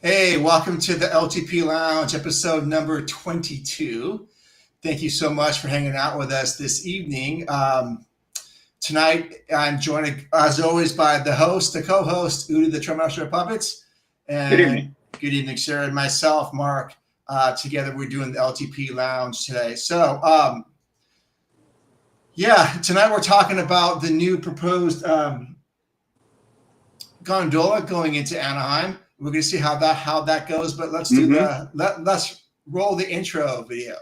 Hey, welcome to the LTP Lounge, episode number 22. Thank you so much for hanging out with us this evening. Tonight, I'm joined, as always, by the co-host, Udi, the Trummaster of Puppets. Good evening. And good evening, Sarah, and myself, Mark. Together, we're doing the LTP Lounge today. Tonight we're talking about the new proposed gondola going into Anaheim. We're going to see how that goes, but let's do let's roll the intro video.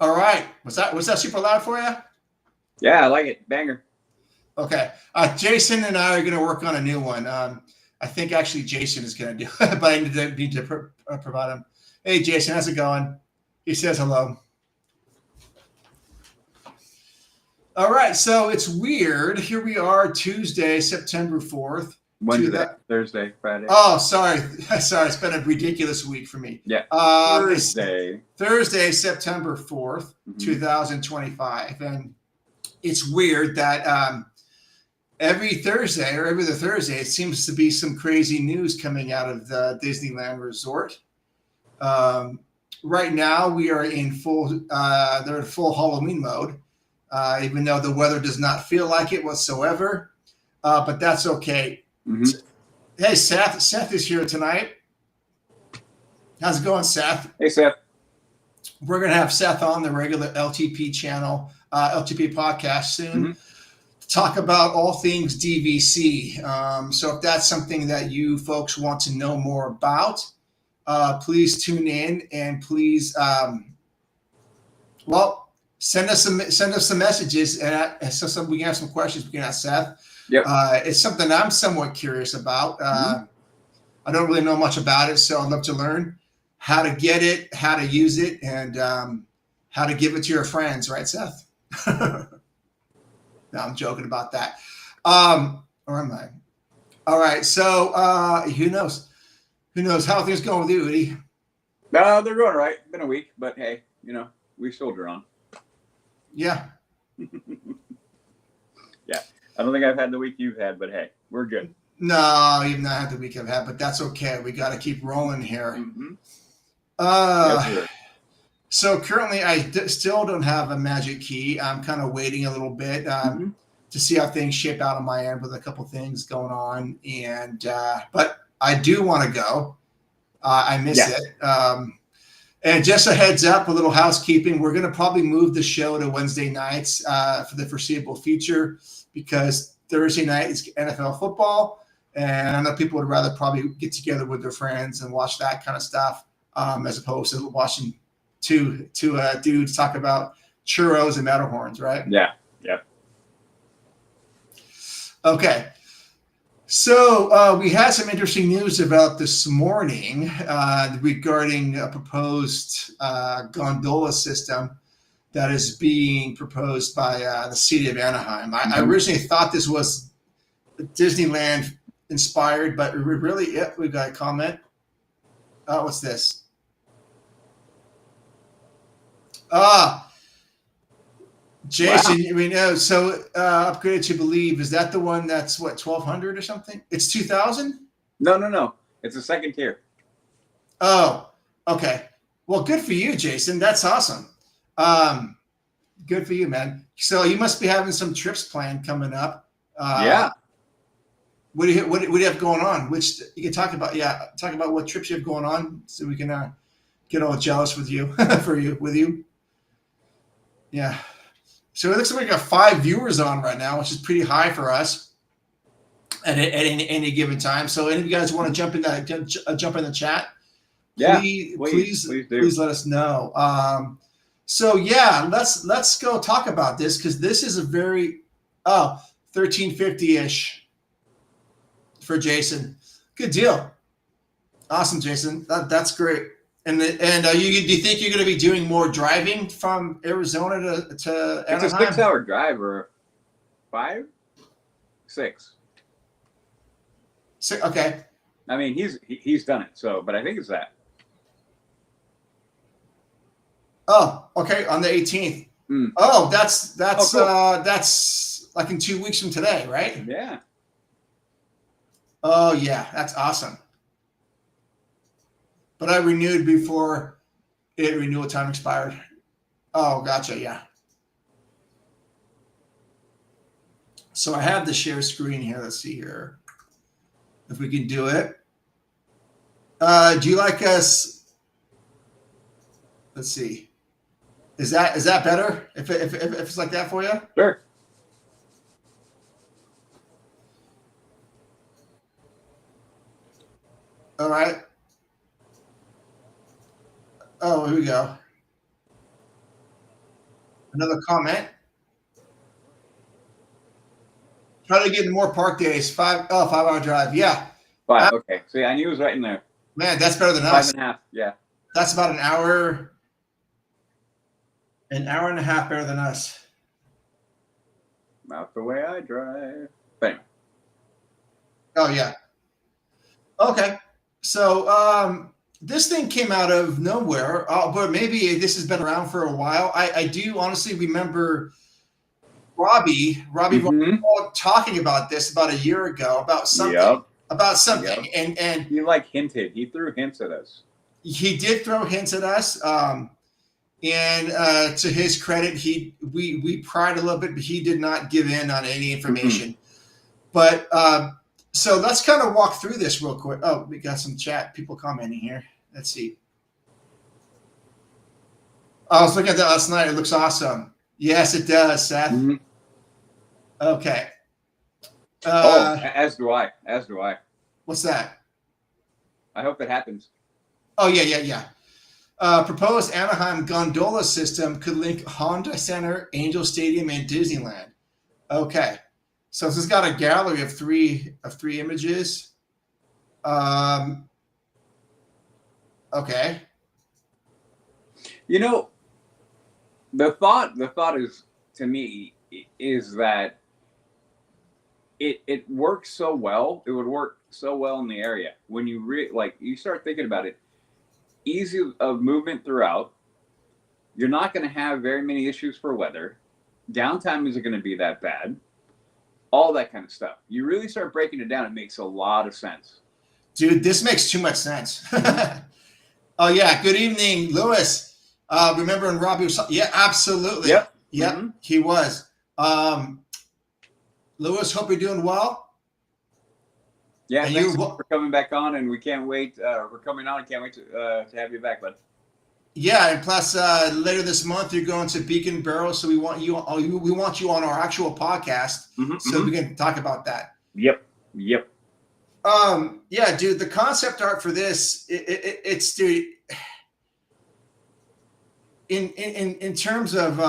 All right, was that super loud for you? Yeah, I like it. Banger. Okay. Jason and I are going to work on a new one. I think actually Jason is going to do it, but I need to provide him. Hey, Jason, how's it going? He says hello. All right. So it's weird. Here we are, Tuesday, September 4th. Wednesday, Thursday, Friday. Oh, sorry. Sorry. It's been a ridiculous week for me. Yeah. Thursday, September 4th, 2025. And it's weird that every Thursday or every other Thursday, it seems to be some crazy news coming out of the Disneyland Resort. Right now, we are in they're in full Halloween mode, even though the weather does not feel like it whatsoever. But that's okay. Mm-hmm. Hey, Seth. Seth is here tonight. How's it going, Seth? Hey, Seth. We're going to have Seth on the regular LTP channel, LTP podcast soon. To talk about all things DVC. So if that's something that you folks want to know more about, please tune in and please, send us some messages and so we can have some questions we can ask Seth. Yep. It's something I'm somewhat curious about. I don't really know much about it, so I'd love to learn how to get it, how to use it, and how to give it to your friends, right, Seth? No, I'm joking about that. Or am I? All right. So who knows? Who knows how things going with you, Udi? No, they're going right. Been a week, but hey, we soldier on. Yeah. Yeah. I don't think I've had the week you've had, but hey, we're good. No, you've not had the week I've had, but that's okay. We got to keep rolling here. Yes, so currently, I still don't have a magic key. I'm kind of waiting a little bit to see how things shape out on my end with a couple things going on. And but I do want to go. I miss it. And just a heads up, a little housekeeping. We're going to probably move the show to Wednesday nights for the foreseeable future because Thursday night is NFL football. And I know people would rather probably get together with their friends and watch that kind of stuff as opposed to watching two dudes talk about churros and metal horns, right? Yeah. Okay. So we had some interesting news developed this morning regarding a proposed gondola system that is being proposed by the city of Anaheim. I originally thought this was Disneyland inspired, but really, we've got a comment. What's this? Jason, wow. we know. So upgraded to Believe, is that the one that's what, 1,200 or something? It's 2,000? No. It's a second tier. Oh, okay. Well, good for you, Jason. That's awesome. Good for you, man. So you must be having some trips planned coming up. Yeah. What do you have going on? Which you can talk about? Yeah, talk about what trips you have going on, so we can get all jealous with you with you. Yeah. So it looks like we got 5 viewers on right now, which is pretty high for us at any given time. So any of you guys want to jump in the chat? Please let us know. Let's go talk about this because this is a very 1350-ish for Jason. Good deal. Awesome, Jason. That's great. And do you think you're going to be doing more driving from Arizona to Anaheim? It's a 6-hour drive or 5, 6. So, okay. I mean, he's done it. So, but I think it's that. Oh, okay. On the 18th. Mm. Oh, that's cool. that's like in 2 weeks from today, right? Yeah. Oh yeah, that's awesome. But I renewed before renewal time expired. Oh, gotcha. Yeah. So I have the share screen here. Let's see here if we can do it. Do you like us? Let's see. Is that better? If it's like that for you? Sure. All right. Oh, here we go. Another comment. Try to get more park days. 5-hour drive. Yeah. 5. Okay. See, I knew it was right in there. Man, that's better than us. 5.5. Yeah. That's about an hour and a half better than us. Not the way I drive. But anyway. Oh yeah. Okay. So this thing came out of nowhere, but maybe this has been around for a while. I do honestly remember Robbie talking about this about a year ago about something. Yep. About something, Yep. and he like hinted. He threw hints at us. He did throw hints at us. And to his credit, we pried a little bit, but he did not give in on any information. But so let's kind of walk through this real quick. Oh, we got some chat people commenting here. Let's see. I was looking at that last night. It looks awesome. Yes, it does, Seth. Mm-hmm. Okay. As do I. As do I. What's that? I hope that happens. Oh, yeah. Proposed Anaheim gondola system could link Honda Center, Angel Stadium, and Disneyland. Okay. So this has got a gallery of three images. Okay. You know, the thought is, to me, is that it works so well. It would work so well in the area when you you start thinking about it. Easy of movement throughout. You're not going to have very many issues for weather. Downtime isn't going to be that bad. All that kind of stuff. You really start breaking it down, it makes a lot of sense. Dude, this makes too much sense. Oh yeah. Good evening, Lewis. Remember when Robbie was? Yeah, absolutely. Yep. Mm-hmm. He was. Lewis, hope you're doing well. Yeah, thanks for coming back on, and we can't wait. We're coming on. Can't wait to have you back, bud. Yeah, and plus later this month you're going to Beacon Barrel, so we want you on our actual podcast, so we can talk about that. Yep. Yeah, dude, the concept art for this, it's dude. In terms of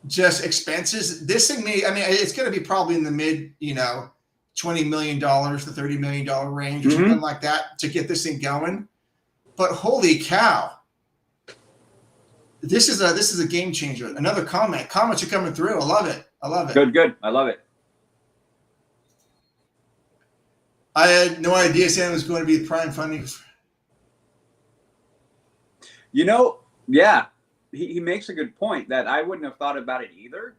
just expenses, this thing it's going to be probably in the mid, $20 million to $30 million range or something like that to get this thing going. But holy cow, this is a game changer. Another comment. Comments are coming through. I love it. Good. I love it. I had no idea Sam was going to be prime funding. Yeah, he makes a good point that I wouldn't have thought about it either.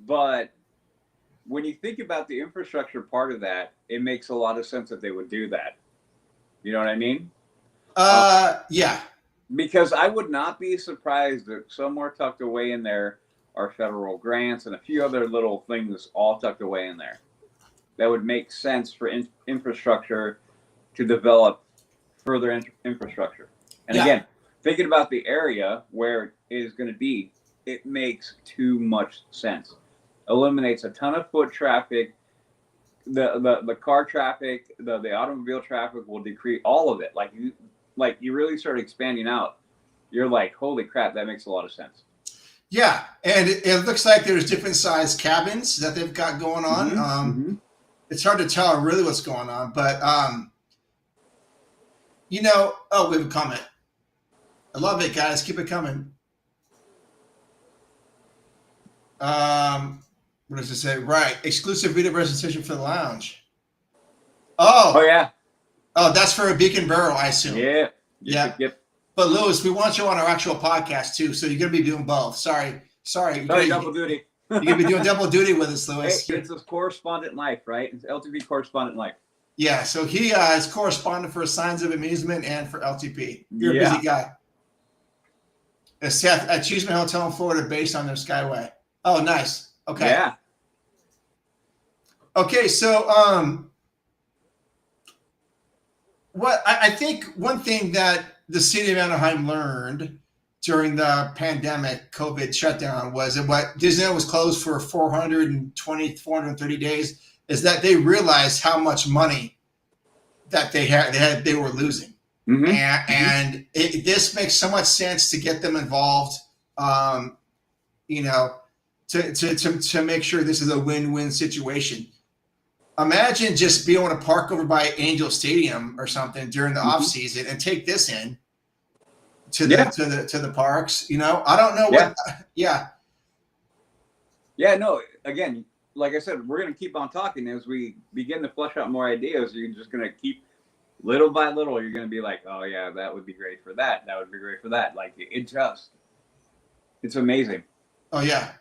But when you think about the infrastructure part of that, it makes a lot of sense that they would do that. You know what I mean? Yeah. Because I would not be surprised that somewhere tucked away in there are federal grants and a few other little things all tucked away in there that would make sense for infrastructure to develop further infrastructure. And again, thinking about the area where it is going to be, it makes too much sense. Eliminates a ton of foot traffic. The car traffic, the automobile traffic will decrease all of it. Like you really start expanding out. You're like, holy crap, that makes a lot of sense. Yeah, and it looks like there's different size cabins that they've got going on. It's hard to tell really what's going on, but we have a comment. I love it, guys. Keep it coming. What does it say? Right. Exclusive video presentation for the lounge. Oh Oh, yeah. oh, that's for a Beacon Borough, I assume. Yeah. Yeah. Yep. But Lewis, we want you on our actual podcast too, so you're gonna be doing both. Sorry. Sorry, double duty. You're gonna be doing double duty with us, Hey, Lewis. it's a correspondent life, right? It's LTP correspondent life. Yeah, so he is correspondent for Signs of Amusement and for LTP. You're a Yeah. busy guy. Seth at Cheeseman Hotel in Florida, based on their Skyway. Oh, nice. Okay. Yeah. Okay, so what I think one thing that the city of Anaheim learned during the pandemic COVID shutdown was that what Disneyland was closed for 430 days is that they realized how much money that they were losing. Mm-hmm. And this makes so much sense to get them involved, you know, to make sure this is a win-win situation. Imagine just being able to park over by Angel Stadium or something during the off season and take this in to the parks. You know, I don't know what. Yeah. Yeah. No. Again, like I said, we're going to keep on talking as we begin to flesh out more ideas. You're just going to keep little by little. You're going to be like, oh yeah, that would be great for that. That would be great for that. Like it's amazing. Oh yeah.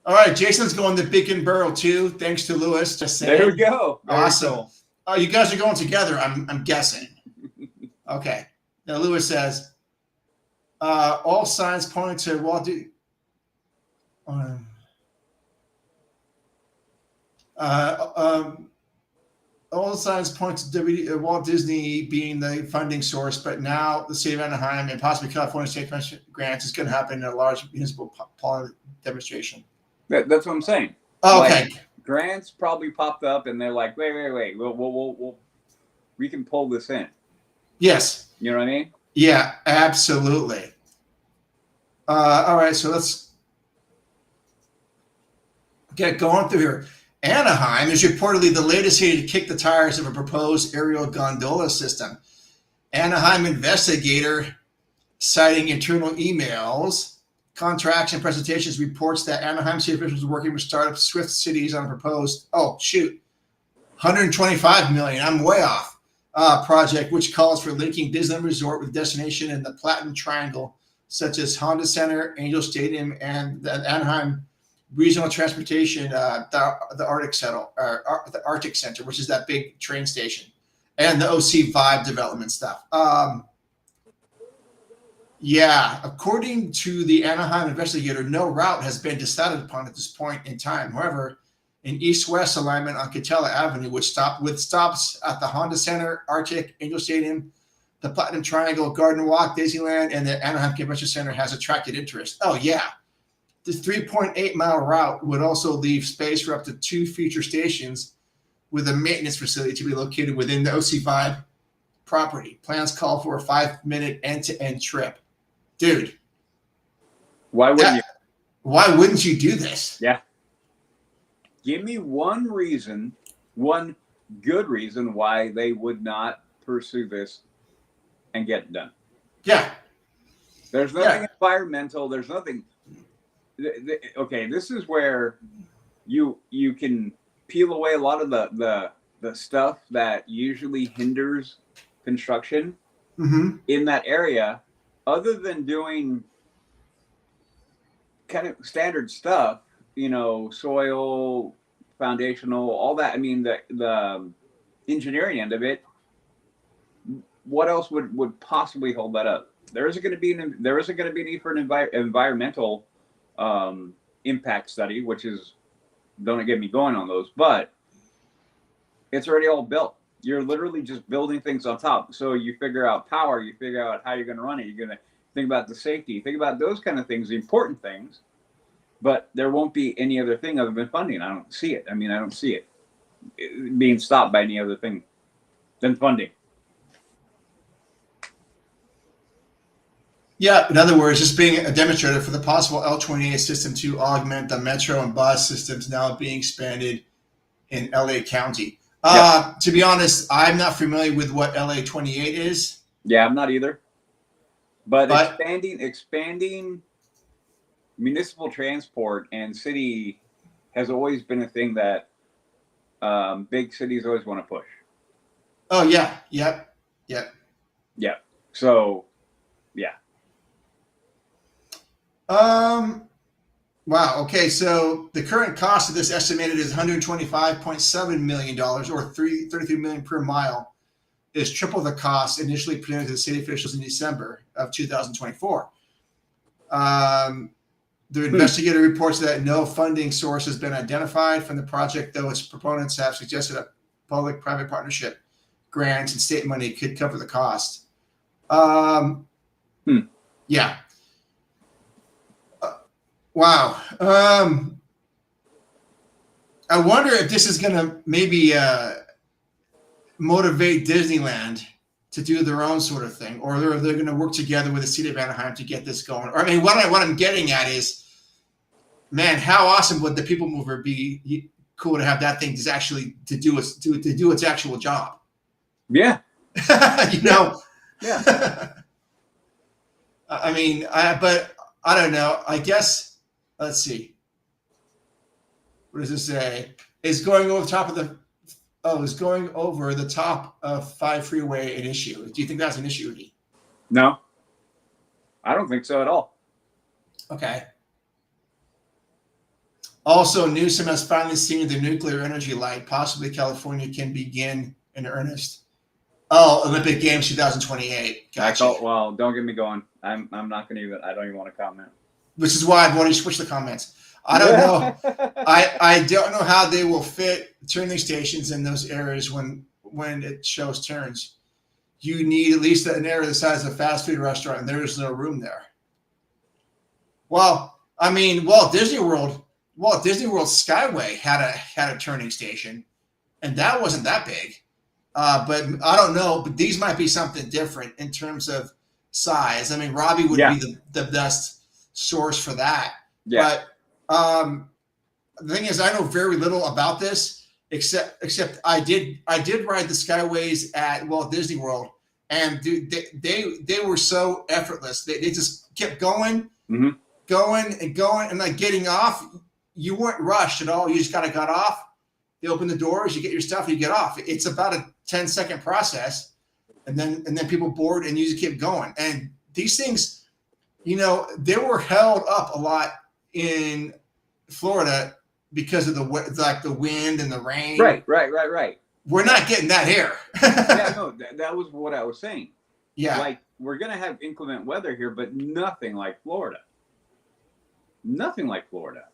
All right, Jason's going to Beacon Borough too. Thanks to Lewis. Just saying. There we go. Very awesome. Cool. Oh, you guys are going together. I'm guessing. Okay. Now Lewis says, all signs point to Walt Disney. All signs point to Walt Disney being the funding source, but now the city of Anaheim and possibly California State grants is going to happen in a large municipal pollen demonstration. That's what I'm saying. Oh, okay. Like, grants probably popped up, and they're like, wait. We can pull this in. Yes. You know what I mean? Yeah, absolutely. All right, so let's get going through here. Anaheim is reportedly the latest city to kick the tires of a proposed aerial gondola system. Anaheim investigator, citing internal emails, contracts, and presentations, reports that Anaheim city officials are working with startup Swift Cities on a proposed, 125 million. I'm way off. Project, which calls for linking Disneyland Resort with destination in the Platinum Triangle, such as Honda Center, Angel Stadium, and the Anaheim Regional Transportation, the Arctic Center, which is that big train station, and the OC Vibe development stuff. According to the Anaheim investigator, no route has been decided upon at this point in time. However, an east-west alignment on Catella Avenue, with stops at the Honda Center, Arctic, Angel Stadium, the Platinum Triangle, Garden Walk, Disneyland, and the Anaheim Convention Center, has attracted interest. Oh, yeah. The 3.8-mile route would also leave space for up to 2 future stations with a maintenance facility to be located within the OC Vibe property. Plans call for a 5-minute end-to-end trip. Dude. Why wouldn't you do this? Yeah. Give me one good reason why they would not pursue this and get it done. Yeah. There's nothing environmental. There's nothing. Okay, this is where you can peel away a lot of the stuff that usually hinders construction in that area, other than doing kind of standard stuff, soil, foundational, all that. I mean, the engineering end of it. What else would possibly hold that up? There isn't going to be a need for an environmental impact study, which is, don't get me going on those, but it's already all built. You're literally just building things on top. So you figure out power, you figure out how you're going to run it, you're going to think about the safety, think about those kind of things, the important things, but there won't be any other thing other than funding. I don't see it. I don't see it being stopped by any other thing than funding. Yeah, in other words, just being a demonstrator for the possible L28 system to augment the metro and bus systems now being expanded in LA County. To be honest, I'm not familiar with what LA28 is. Yeah, I'm not either. But expanding municipal transport and city has always been a thing that big cities always want to push. Oh yeah, yep. Yeah. So, yeah. Wow. Okay. So the current cost of this estimated is $125.7 million, or 33 million per mile, is triple the cost initially presented to the city officials in December of 2024. The investigator reports that no funding source has been identified from the project, though its proponents have suggested a public-private partnership, grants, and state money could cover the cost. Yeah. Wow. I wonder if this is going to maybe motivate Disneyland to do their own sort of thing, or they're going to work together with the city of Anaheim to get this going. Or, I mean, what I'm getting at is, man, how awesome would the People Mover be? Cool to have that thing just actually to do its actual job. Yeah. You know. Yeah. I mean, but I don't know. I guess let's see. What does it say? Is going over the top of the is going over the top of 5 freeway an issue? Do you think that's an issue, Udi? No, I don't think so at all. Okay. Also, Newsom has finally seen the nuclear energy light. Possibly California can begin in earnest. Oh, Olympic Games 2028. Gotcha. Well, don't get me going. I'm not going to even. I don't even want to comment. Which is why I've already switched the comments. I don't know. I don't know how they will fit turning stations in those areas when it shows turns. You need at least an area the size of a fast food restaurant, and there is no room there. Well, I mean, Walt Disney World Skyway had a turning station, and that wasn't that big. But I don't know. But these might be something different in terms of size. I mean, Robbie would be the best source for that. Yeah. But the thing is, I know very little about this, except I did ride the Skyways at Walt Disney World, and dude, they were so effortless. They just kept going, going and going, and like getting off. You weren't rushed at all. You just got off. They open the doors, you get your stuff, you get off. It's about a 10-second process, and then people board, and you just keep going. And these things, you know, they were held up a lot in Florida because of the wind and the rain. Right. We're not getting that here. Yeah, no, that was what I was saying. Yeah. Like, we're going to have inclement weather here, but nothing like Florida. Nothing like Florida.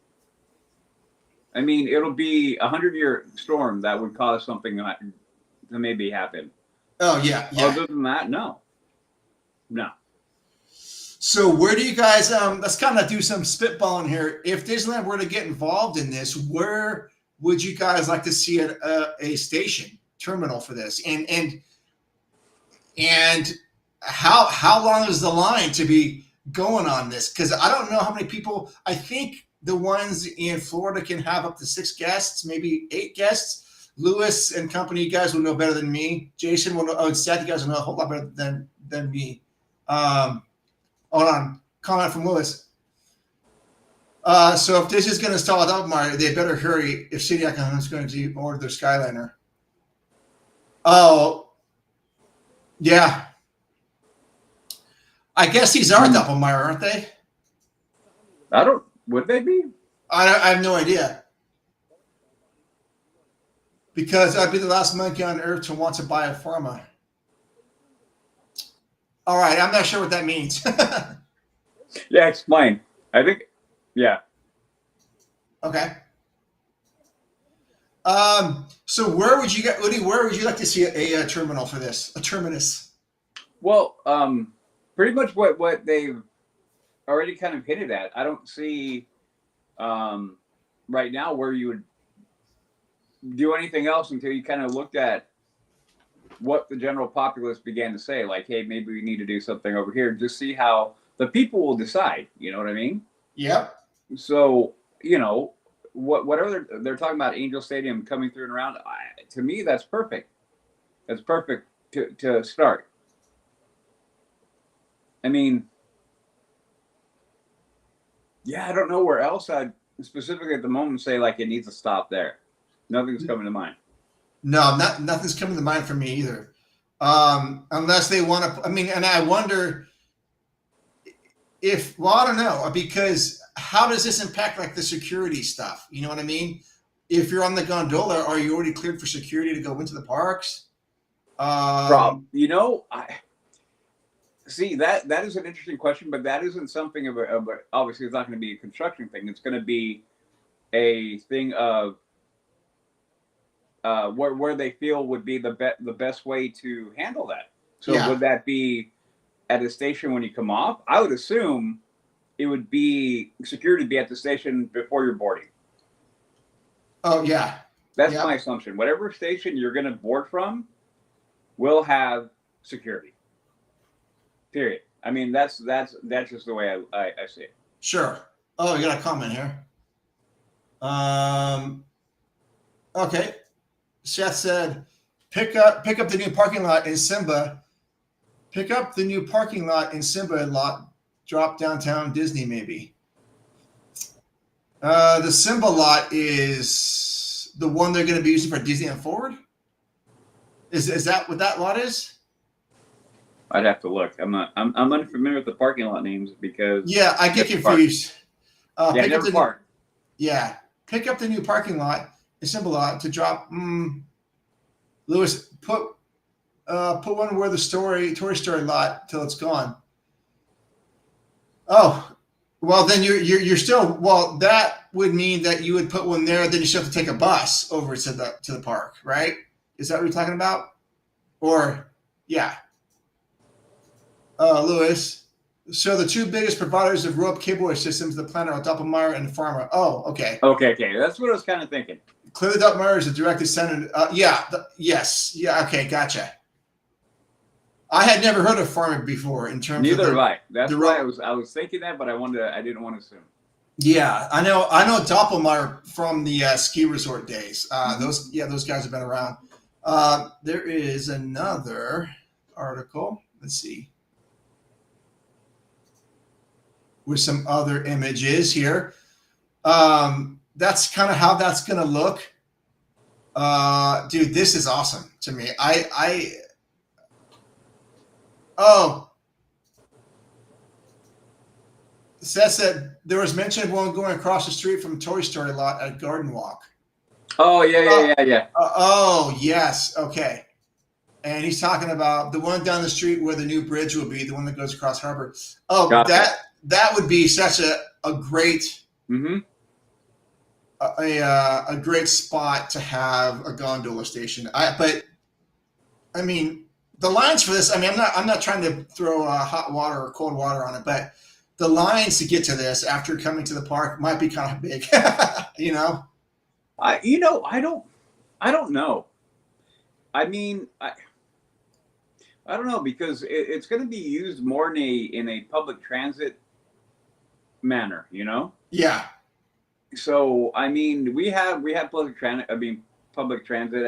I mean, it'll be a 100-year storm that would cause something to maybe happen. Oh, yeah. Other than that, no. So where do you guys, let's kind of do some spitballing here. If Disneyland were to get involved in this, where would you guys like to see a station terminal for this? And how long is the line to be going on this? Because I don't know how many people, I think the ones in Florida can have up to 6 guests, maybe 8 guests. Lewis and company, you guys will know better than me. Jason will know, and Seth, you guys will know a whole lot better than me. Hold on. Comment from Lewis. So if this is going to stall it out, Mario, they better hurry if City Icon is going to order their Skyliner. Oh, yeah. I guess these are Doppelmayr, aren't they? Would they be? I have no idea. Because I'd be the last monkey on earth to want to buy a pharma. All right, I'm not sure what that means. Yeah, explain. I think, yeah. Okay. So where would you get, Udi? Where would you like to see a terminal for this? A terminus? Well, pretty much what they've already kind of hinted at. I don't see right now where you would do anything else until you kind of looked at what the general populace began to say, like, hey, maybe we need to do something over here. Just see how the people will decide. You know what I mean? Yep. So, you know, whatever they're talking about, Angel Stadium coming through and around, to me, that's perfect. That's perfect to start. I mean, yeah, I don't know where else I'd specifically at the moment say, like, it needs to stop there. Nothing's coming to mind. No, nothing's coming to mind for me either. Unless they want to, I mean, and I wonder if, well, I don't know, because how does this impact like the security stuff? You know what I mean? If you're on the gondola, are you already cleared for security to go into the parks? You know, I see that is an interesting question, but that isn't something of obviously it's not going to be a construction thing. It's going to be a thing of where they feel would be the best way to handle that. So Yeah. would that be at a station when you come off? I would assume it would be security be at the station before you're boarding. Oh yeah. That's Yep. my assumption. Whatever station you're going to board from will have security. Period. I mean, that's just the way I see it. Sure. Oh, you got a comment here. Okay. Seth said, pick up the new parking lot in Simba. Pick up the new parking lot in Simba lot. Drop downtown Disney maybe. The Simba lot is the one they're going to be using for Disney and Forward. Is that what that lot is? I'd have to look. I'm unfamiliar with the parking lot names because I get confused. Never park. Pick up the new parking lot, the Simba lot, to drop. Lewis, put one where the Toy Story lot till it's gone. Oh, well then you're still, well, that would mean that you would put one there, then you still have to take a bus over to the park, right? Is that what you're talking about? Or yeah. Lewis. So the two biggest providers of rope cable systems, the planner are Doppelmayr and Pharma. Oh, okay. Okay. That's what I was kind of thinking. Clearly, Doppelmayr is a direct descendant. Yes. Yeah. Okay. Gotcha. I had never heard of Pharma before in terms Neither of have I. That's why I was thinking that, but I didn't want to assume. Yeah, I know Doppelmayr from the ski resort days. Those guys have been around. There is another article. Let's see. With some other images here. That's kind of how that's going to look. Dude, this is awesome to me. Seth said there was mention of one going across the street from Toy Story lot at Garden Walk. Oh, yeah. Oh, yes. Okay. And he's talking about the one down the street where the new bridge will be, the one that goes across harbor. Oh, gotcha. That would be such a great a great spot to have a gondola station. But I mean, the lines for this, I mean, I'm not trying to throw hot water or cold water on it, but the lines to get to this after coming to the park might be kind of big. You know? I don't know. I mean, I don't know, because it's going to be used more in a public transit manner, you know? Yeah. So I mean, we have public transit. I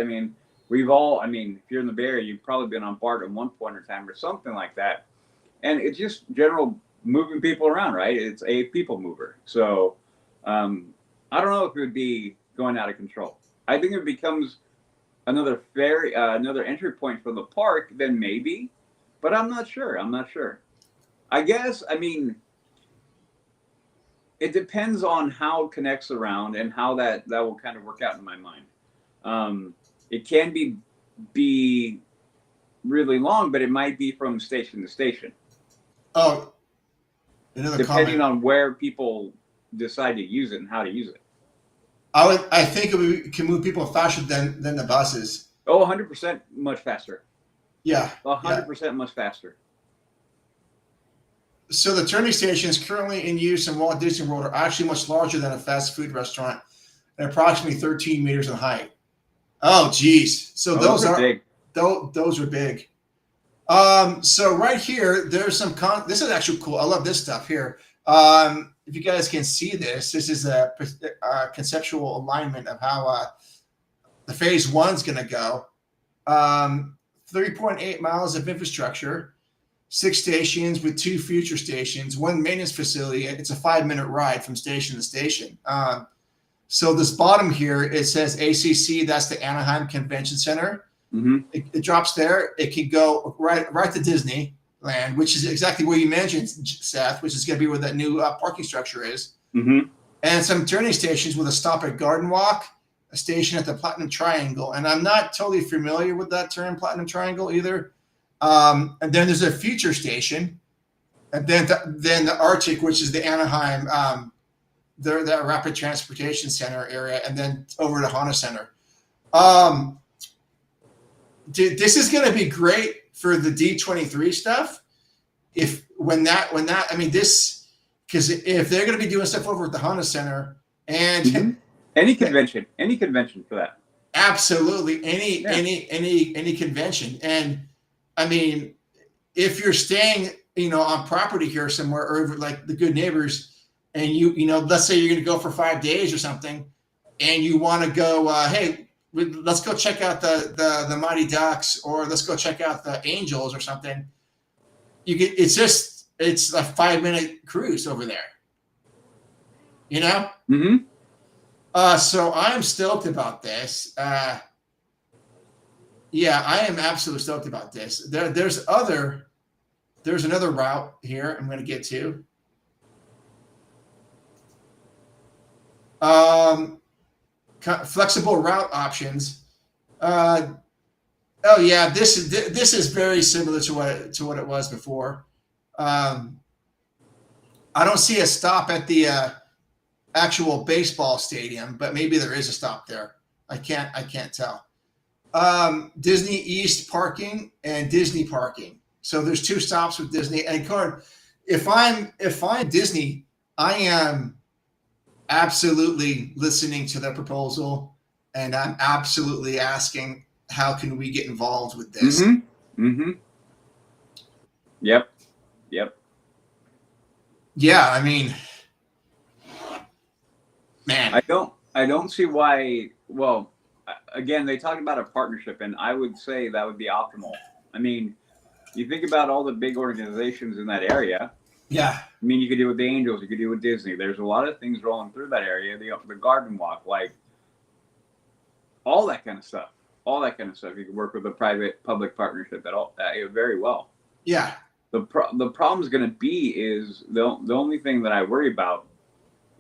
mean, we've all. I mean, if you're in the Bay Area, you've probably been on BART at one point in time or something like that. And it's just general moving people around, right? It's a people mover. So I don't know if it would be going out of control. I think if it becomes another entry point for the park, then maybe. But I'm not sure. I guess. I mean, it depends on how it connects around and how that will kind of work out in my mind. It can be really long, but it might be from station to station. Oh, another depending on where people decide to use it and how to use it. I think it can move people faster than the buses. Oh, 100% much faster. Yeah. 100% much faster. So the turning stations currently in use in Walt Disney World are actually much larger than a fast food restaurant and approximately 13 meters in height. Oh, geez. So those are big. Those are big. So right here, there's some this is actually cool. I love this stuff here. If you guys can see this is a conceptual alignment of how the phase one's going to go. 3.8 miles of infrastructure, 6 stations with 2 future stations, 1 maintenance facility. It's a 5-minute ride from station to station. So this bottom here, it says ACC. That's the Anaheim Convention Center. Mm-hmm. It drops there. It can go right to Disneyland, which is exactly where you mentioned, Seth, which is going to be where that new parking structure is. Mm-hmm. And some turning stations with a stop at Garden Walk, a station at the Platinum Triangle. And I'm not totally familiar with that term, Platinum Triangle, either. And then there's a future station, and then the Arctic, which is the Anaheim, that Rapid Transportation Center area, and then over to Honda Center. Dude, this is going to be great for the D23 stuff. Because if they're going to be doing stuff over at the Honda Center and mm-hmm. any convention for that. Absolutely. Any convention. And I mean, if you're staying, on property here somewhere, or like the Good Neighbors, and let's say you're going to go for 5 days or something, and you want to go, hey, let's go check out the Mighty Ducks, or let's go check out the Angels or something. It's a 5-minute cruise over there, Mm-hmm. So I'm stoked about this. Yeah, I am absolutely stoked about this. There's another route here I'm going to get to. Flexible route options. Oh yeah, this is very similar to what it was before. I don't see a stop at the actual baseball stadium, but maybe there is a stop there. I can't tell. Disney East parking and Disney parking. So there's 2 stops with Disney. And if I'm Disney, I am absolutely listening to the proposal, and I'm absolutely asking, how can we get involved with this? Mm-hmm. Mm-hmm. Yep. Yeah, I mean, man, I don't see why. Well, again, they talked about a partnership, and I would say that would be optimal. I mean, you think about all the big organizations in that area. Yeah. I mean, you could do it with the Angels, you could do it with Disney. There's a lot of things rolling through that area. The Garden Walk, like all that kind of stuff. You could work with a private-public partnership very well. Yeah. The problem is going to be is the only thing that I worry about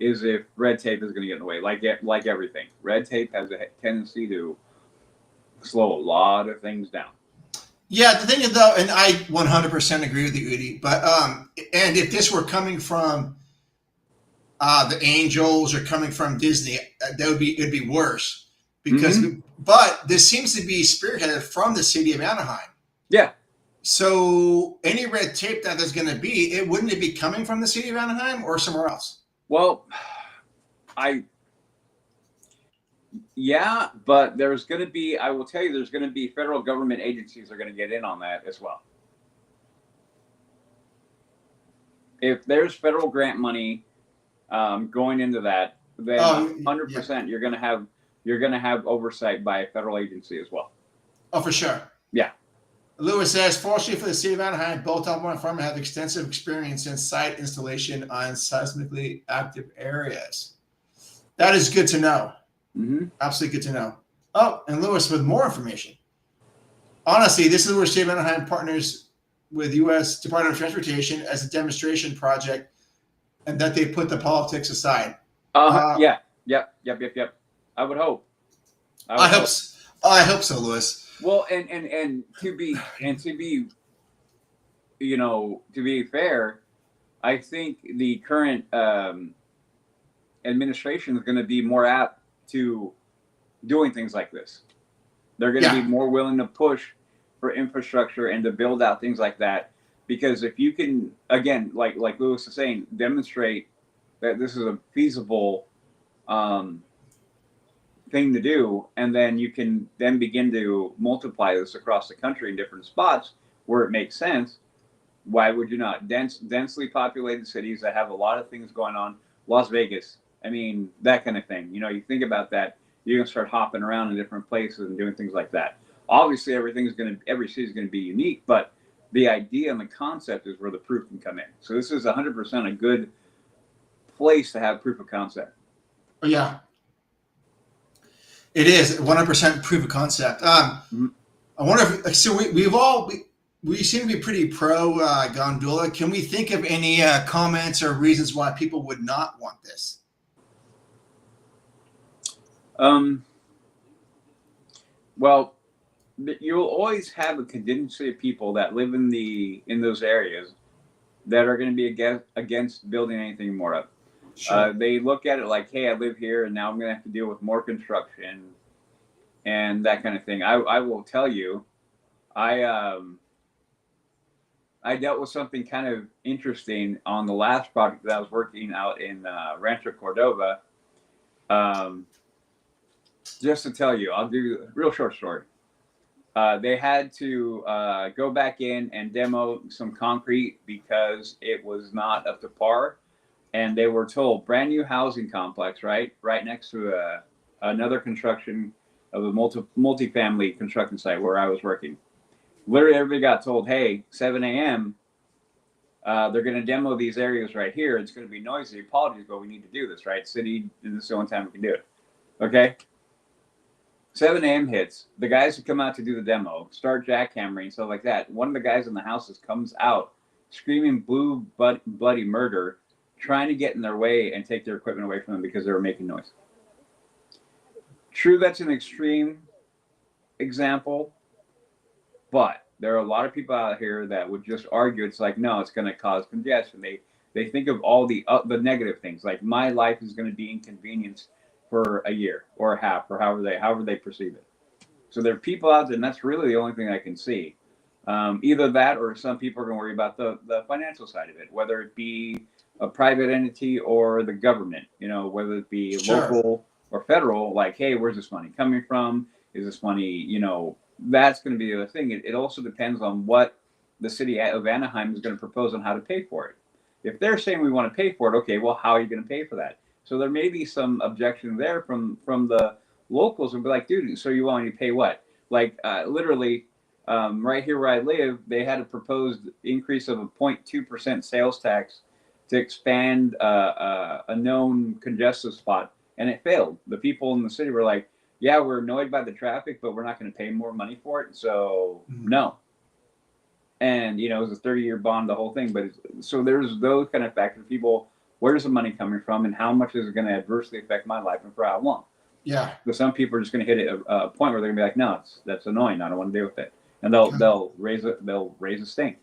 is if red tape is going to get in the way. Like everything, red tape has a tendency to slow a lot of things down. Yeah, the thing is though, and I 100% agree with you, Udi, but and if this were coming from the Angels or coming from Disney, it'd be worse because, mm-hmm. But this seems to be spearheaded from the city of Anaheim. Yeah. So any red tape that there's going to be, wouldn't it be coming from the city of Anaheim or somewhere else? Well, yeah, but there's going to be, I will tell you, there's going to be federal government agencies that are going to get in on that as well. If there's federal grant money going into that, then 100% yeah. you're going to have oversight by a federal agency as well. Oh, for sure. Yeah. Lewis says, fortunately for the city of Anaheim, both Alpine and Farmer have extensive experience in site installation on seismically active areas. That is good to know. Mm-hmm. Absolutely good to know. Oh, and Lewis with more information. Honestly, this is where State of Anaheim partners with U.S. Department of Transportation as a demonstration project, and that they put the politics aside. Yeah. Yep. I would hope. I hope so, Lewis. Well, and to be to be fair, I think the current administration is going to be more apt to doing things like this. They're going to be more willing to push for infrastructure and to build out things like that, because if you can, again, like Lewis is saying, demonstrate that this is a feasible thing to do, and then you can then begin to multiply this across the country in different spots where it makes sense. Why would you not? Densely populated cities that have a lot of things going on. Las Vegas, I mean, that kind of thing. You think about that, you're gonna start hopping around in different places and doing things like that. Obviously, every city is gonna be unique, but the idea and the concept is where the proof can come in. So this is 100% a good place to have proof of concept. Yeah. It is 100% proof of concept. Mhm. I wonder if so. We seem to be pretty pro gondola. Can we think of any comments or reasons why people would not want this? Um, well, you'll always have a contingency of people that live in those areas that are going to be against building anything more of. Sure. They look at it like, hey, I live here, and now I'm going to have to deal with more construction and that kind of thing. I will tell you, I I dealt with something kind of interesting on the last project that I was working out in Rancho Cordova. Um, just to tell you, I'll give you a real short story. They had to go back in and demo some concrete because it was not up to par, and they were told brand new housing complex, right next to another construction of a multi-family construction site where I was working. Literally, everybody got told, "Hey, 7 a.m. They're going to demo these areas right here. It's going to be noisy. Apologies, but we need to do this, right? City, this is the only time we can do it." Okay. 7 a.m. hits. The guys who come out to do the demo start jackhammering, stuff like that. One of the guys in the houses comes out screaming bloody murder, trying to get in their way and take their equipment away from them because they were making noise. True, that's an extreme example, but there are a lot of people out here that would just argue it's like, no, it's going to cause congestion. They think of all the negative things, like my life is going to be inconvenienced for a year or a half or however they perceive it. So there are people out there, and that's really the only thing I can see. Either that, or some people are going to worry about the financial side of it, whether it be a private entity or the government. Whether it be Sure. local or federal. Like, hey, where's this money coming from? Is this money? That's going to be the other thing. It also depends on what the city of Anaheim is going to propose on how to pay for it. If they're saying we want to pay for it, okay, well, how are you going to pay for that? So there may be some objection there from the locals and be like, dude, so you want me to pay what? Like, literally, right here where I live, they had a proposed increase of a 0.2% sales tax to expand a known congested spot, and it failed. The people in the city were like, yeah, we're annoyed by the traffic, but we're not going to pay more money for it, so no. And it was a 30-year bond, the whole thing. But so there's those kind of factors. People, where's the money coming from, and how much is it going to adversely affect my life, and for how long? Yeah. But some people are just going to hit a point where they're going to be like, no, that's annoying. I don't want to deal with it, and they'll raise a stink.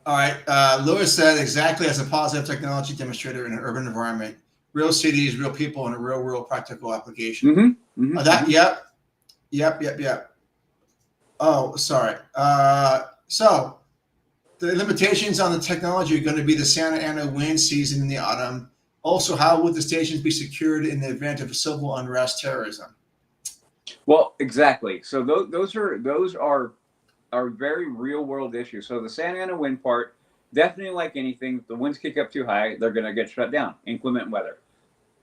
All right. Lewis said exactly as a positive technology demonstrator in an urban environment. Real cities, real people, and a real world practical application. Mm-hmm. Mm-hmm. Yep. Oh, sorry. So the limitations on the technology are going to be the Santa Ana wind season in the autumn. Also, how would the stations be secured in the event of civil unrest, terrorism? Well, exactly. So those are very real world issues. So the Santa Ana wind part, definitely like anything, if the winds kick up too high, they're going to get shut down. Inclement weather.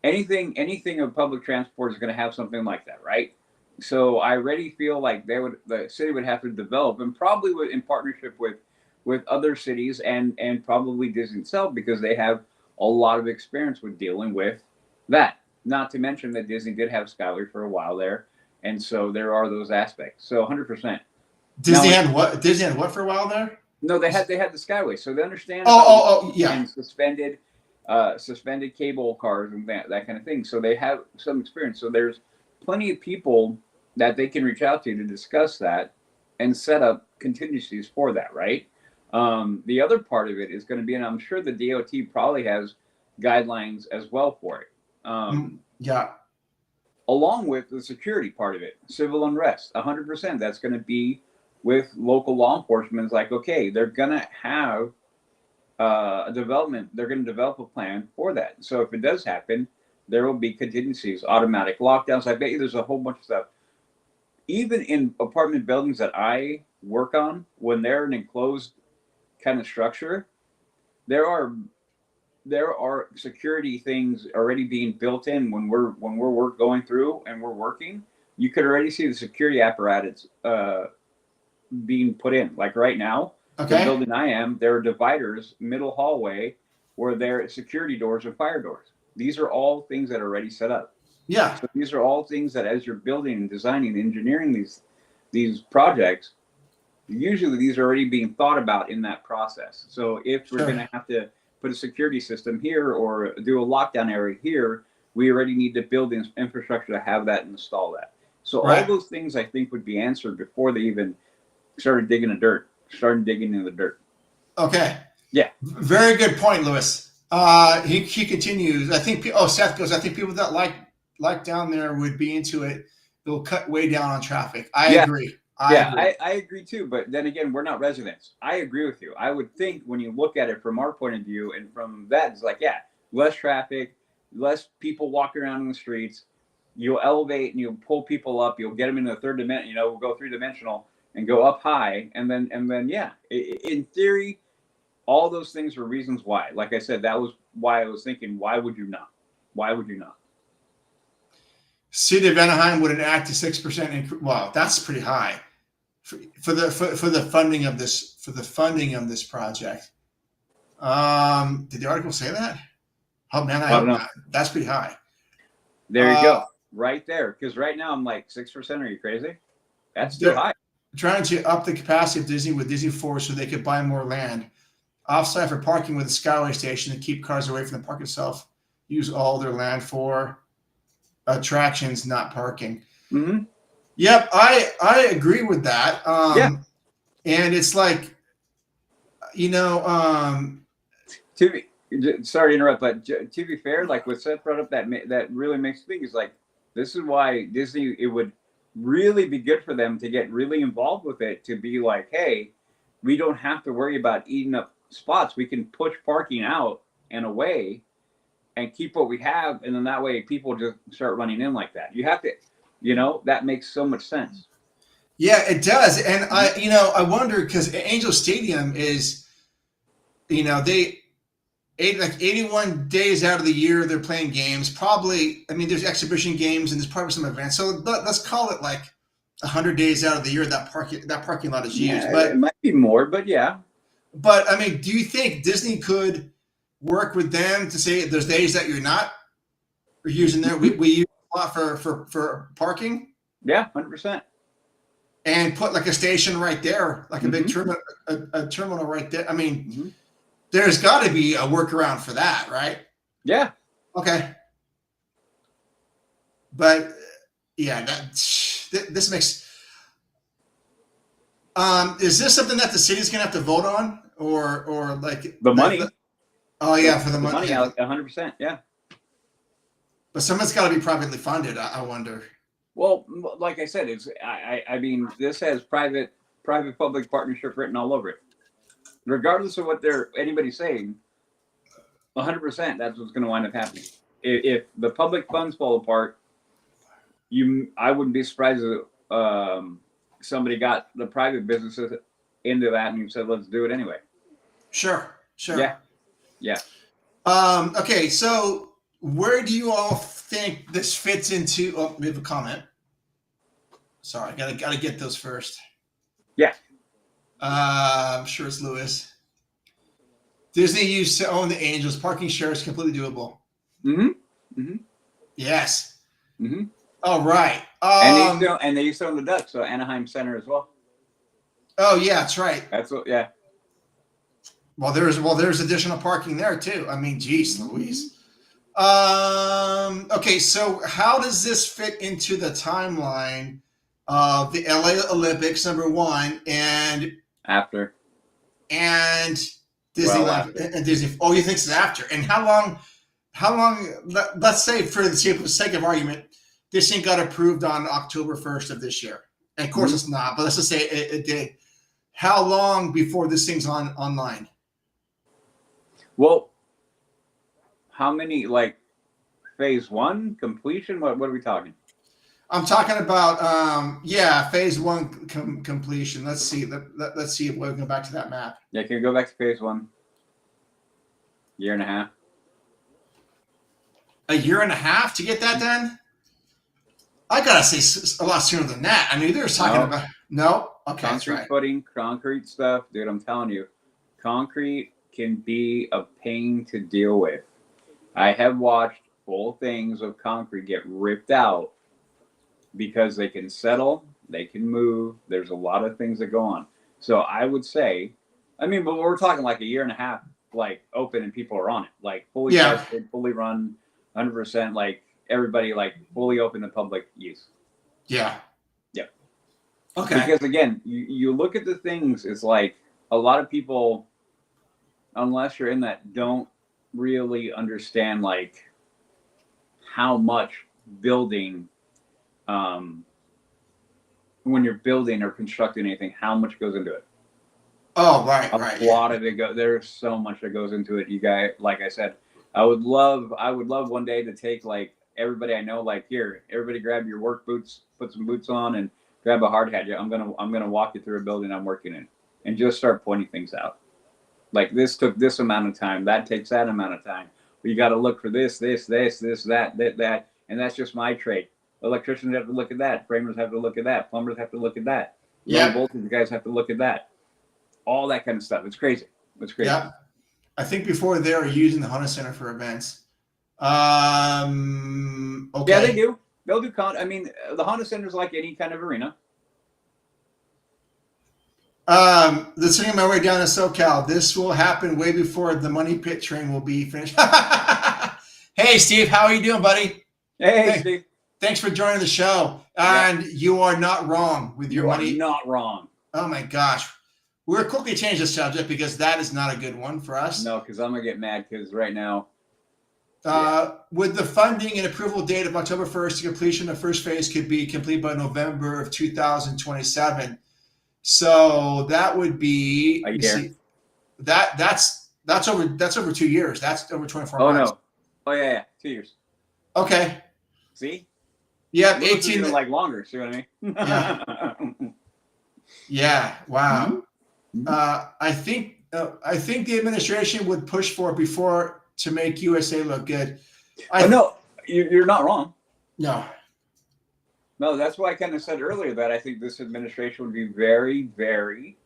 Anything of public transport is going to have something like that, right? So I already feel like the city would have to develop, and probably in partnership with other cities and probably Disney itself, because they have a lot of experience with dealing with that. Not to mention that Disney did have Skyway for a while there, and so there are those aspects. So 100%. Disney had what? Disney had what for a while there? No, they had the Skyway, so they understand. Yeah. And suspended cable cars and that kind of thing. So they have some experience. So there's plenty of people that they can reach out to discuss that and set up contingencies for that, right? The other part of it is going to be, and I'm sure the DOT probably has guidelines as well for it. Yeah. Along with the security part of it, civil unrest, 100%. That's going to be with local law enforcement. It's like, okay, they're going to have a development. They're going to develop a plan for that. So if it does happen, there will be contingencies, automatic lockdowns. I bet you there's a whole bunch of stuff. Even in apartment buildings that I work on, when they're an enclosed kind of structure, there are security things already being built in when we're going through and we're working. You could already see the security apparatus being put in. Like right now, okay. The building I am, there are dividers, middle hallway, where there are security doors and fire doors. These are all things that are already set up. Yeah. So these are all things that as you're building and designing, engineering these projects, usually these are already being thought about in that process. So if we're going to have to put a security system here or do a lockdown area here, we already need to build the infrastructure to have that and install that. So all those things I think would be answered before they even started digging into the dirt. Okay. Yeah. Very good point, Lewis. He continues. I think. Oh, Seth goes. I think people that like down there would be into it. They'll cut way down on traffic. I agree. I agree too. But then again, we're not residents. I agree with you. I would think when you look at it from our point of view and from that, it's like, yeah, less traffic, less people walking around in the streets. You'll elevate and you'll pull people up. You'll get them into the third dimension. You know, we'll go 3-dimensional and go up high, and then yeah. In theory, all those things are reasons why. Like I said, that was why I was thinking, why would you not? Why would you not? City of Anaheim would enact a 6% increase. Wow, that's pretty high for the funding of this project. Did the article say that? Oh man, I hope not. That's pretty high. There you go, right there. Because right now I'm like 6%. Are you crazy? That's still high. Trying to up the capacity of Disney with Disney Force so they could buy more land. Offsite for parking with a Skyway station to keep cars away from the park itself. Use all their land for attractions, not parking. Mm-hmm. Yep, I agree with that. And it's like, sorry to interrupt, but to be fair, like what Seth brought up, that really makes me think is like, this is why Disney, it would really be good for them to get really involved with it, to be like, hey, we don't have to worry about eating up spots. We can push parking out and away and keep what we have. And then that way people just start running in like that. You have to, that makes so much sense. Yeah, it does. And I wonder, because Angel Stadium is, like 81 days out of the year they're playing games. Probably, there's exhibition games and there's probably some events. So let's call it like 100 days out of the year that parking lot is used. Yeah, but it might be more, but yeah. But do you think Disney could work with them to say there's days that you're not using there? We use a lot for parking. Yeah, 100%. And put like a station right there, like a big terminal, a terminal right there. There's got to be a workaround for that, right? Yeah. Okay. But yeah, this makes. Is this something that the city's gonna have to vote on, or like the money? For the money. 100%. Yeah. But some of it's got to be privately funded. I wonder. Well, like I said, this has private-public partnership written all over it. Regardless of what anybody's saying, 100%, that's what's going to wind up happening. If the public funds fall apart, I wouldn't be surprised if somebody got the private businesses into that and you said, let's do it anyway. Sure. Yeah. Okay, so where do you all think this fits into? Oh, we have a comment. Sorry, gotta get those first. Yeah. I'm sure it's Lewis. Disney used to own the Angels. Parking share is completely doable. Yes. All right. And they used to own the Ducks, so Anaheim Center as well. Oh yeah, that's right. That's what. Yeah. Well, there's additional parking there too. Geez, Louise. Okay, so how does this fit into the timeline of the LA Olympics, number one, and after, and Disneyland and Disney? Oh, you think it's after? And how long? Let's say, for the sake of argument, this thing got approved on October 1st of this year. And of course, it's not. But let's just say it did. How long before this thing's online? Well, how many, like phase one completion? What are we talking? I'm talking about, phase one completion. Let's see. Let's see if we can go back to that map. Yeah, can we go back to phase one? Year and a half. A year and a half to get that done? I gotta say a lot sooner than that. They're talking about Okay, concrete that's right. footing, concrete stuff, dude. I'm telling you, concrete can be a pain to deal with. I have watched full things of concrete get ripped out because they can settle, they can move. There's a lot of things that go on. So I would say, I mean, but we're talking like a year and a half, like open and people are on it, like fully tested, fully run, 100%, like everybody, like fully open to public use. Yeah. Yeah. Okay. Because again, you look at the things, it's like a lot of people, unless you're in that, don't really understand like how much building, when you're building or constructing anything, how much goes into it. Oh, right. A lot of it goes. There's so much that goes into it. You guys, like I said, I would love one day to take like everybody I know, like, here, everybody grab your work boots, put some boots on, and grab a hard hat. I'm gonna walk you through a building I'm working in, and just start pointing things out. Like, this took this amount of time. That takes that amount of time. You got to look for this, that, and that's just my trade. Electricians have to look at that. Framers have to look at that. Plumbers have to look at that. Low voltage guys have to look at that. All that kind of stuff. It's crazy. It's crazy. Yeah. I think before they were using the Honda Center for events. Okay. Yeah, they do. They'll do I mean, the Honda Center is like any kind of arena. Listening my way down to SoCal, this will happen way before the money pit train will be finished. Hey, Steve, how are you doing, buddy? Hey, Steve. Thanks for joining the show. And you are not wrong with your money. You are not wrong. Oh my gosh. We'll quickly change the subject because that is not a good one for us. No, because I'm going to get mad because right now. With the funding and approval date of October 1st, the completion of first phase could be complete by November of 2027. So that would be a year. See, that's over 2 years. That's over 24 months. No. Oh yeah, 2 years. Okay. See? Yeah, 18 like longer, see what I mean? Yeah. Yeah, wow. Mm-hmm. I think the administration would push for it before to make USA look good. No, you're not wrong. No, that's why I kind of said earlier that I think this administration would be very, very